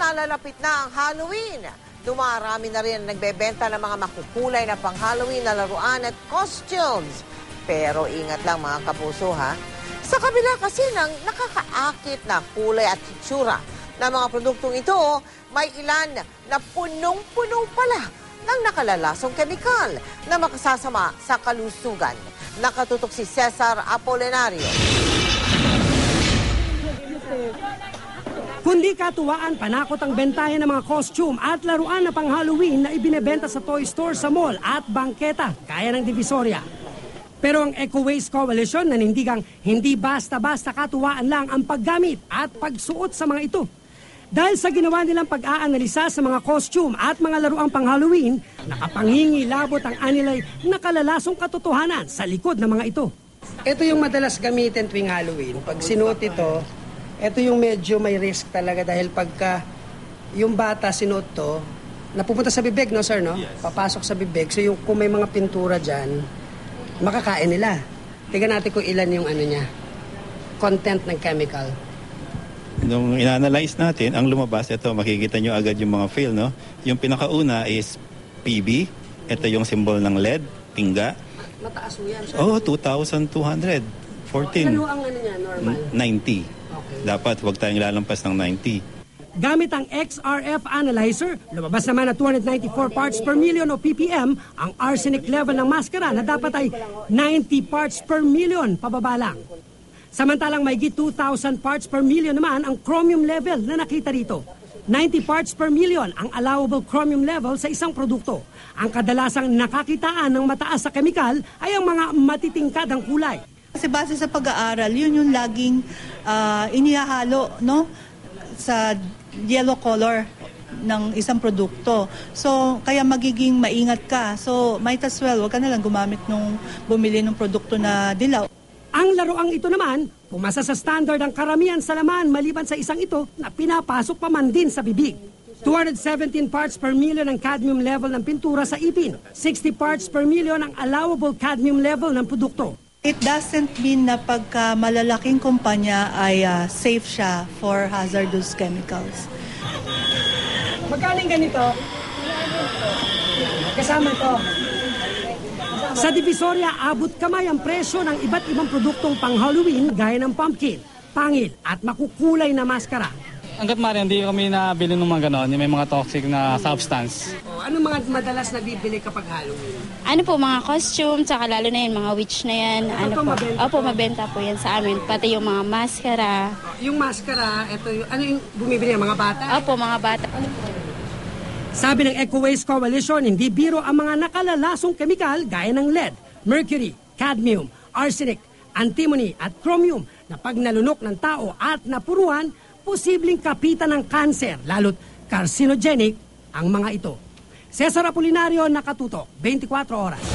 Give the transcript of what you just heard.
Lumalalapit na ang Halloween. Dumarami na rin ang nagbebenta ng mga makukulay na pang-Halloween na laruan at costumes. Pero ingat lang mga kapuso ha. Sa kabila kasi ng nakakaakit na kulay at hitsura ng mga produktong ito, may ilan na punong-puno pala ng nakalalasong kemikal na makasasama sa kalusugan. Nakatutok si Cesar Apolinario. Kundi katuwaan, panakot ang bentayan ng mga costume at laruan na pang-Halloween na ibinebenta sa toy store sa mall at bangketa, kaya ng Divisoria. Pero ang Eco Waste Coalition nanindigang hindi basta-basta katuwaan lang ang paggamit at pagsuot sa mga ito. Dahil sa ginawa nilang pag-aanalisa sa mga costume at mga laruang pang-Halloween, nakapanghingi labot ang anilay nakalalasong katotohanan sa likod ng mga ito. Ito yung madalas gamitin tuwing Halloween. Pag sinuot ito yung medyo may risk talaga dahil pagka yung bata sinuot to, napupunta sa bibig, no sir, no? Yes. Papasok sa bibig. So yung, kung may mga pintura dyan, makakain nila. Tignan natin kung ilan yung content ng chemical. Nung ina-analyze natin, ang lumabas, ito, makikita nyo agad yung mga fill, no? Yung pinakauna is PB. Ito yung symbol ng lead, tingga. Mataas mo yan, sir? Oh, 2,200. 14. Ano ang niya, normal? 90. Okay. Dapat huwag tayong lalampas ng 90. Gamit ang XRF analyzer, lumabas naman na 294 parts per million o ppm ang arsenic level ng maskara na dapat ay 90 parts per million pababa lang. Samantalang mayigit 2,000 parts per million naman ang chromium level na nakita rito. 90 parts per million ang allowable chromium level sa isang produkto. Ang kadalasang nakakitaan ng mataas sa kemikal ay ang mga matitingkadang kulay. Kasi base sa pag-aaral, yun yung laging inihahalo, no, sa yellow color ng isang produkto. So, kaya magiging maingat ka. So, might as well, wag ka na lang bumili ng produkto na dilaw. Ang laruang ito naman, pumasa sa standard ang karamihan sa laman maliban sa isang ito na pinapasok pa man din sa bibig. 217 parts per million ang cadmium level ng pintura sa ipin. 60 parts per million ang allowable cadmium level ng produkto. It doesn't mean na pagka malalaking kumpanya ay safe siya for hazardous chemicals. Magkaling ganito? Kasama ito. Sa Divisoria, abot kamay ang presyo ng iba't ibang produktong pang-Halloween gaya ng pumpkin, pangil at makukulay na maskara. Hanggat maaari, hindi kami nabili ng mga ganon, may mga toxic na substance. Ano mga madalas na bibili kapag Halloween? Ano po, mga costume, tsaka lalo na yun, mga witch na yan. Ito mabenta? Opo, mabenta po yan sa amin. Pati yung mga maskara. Yung maskara, ito yung, ano yung bumibili ng mga bata? Opo, mga bata. Sabi ng Eco Waste Coalition, hindi biro ang mga nakalalasong kemikal gaya ng lead, mercury, cadmium, arsenic, antimony at chromium na pag nalunok ng tao at napuruhan, posibleng kapitan ng kanser, lalo't carcinogenic ang mga ito. Cesar Apolinario, Nakatutok, 24 Oras.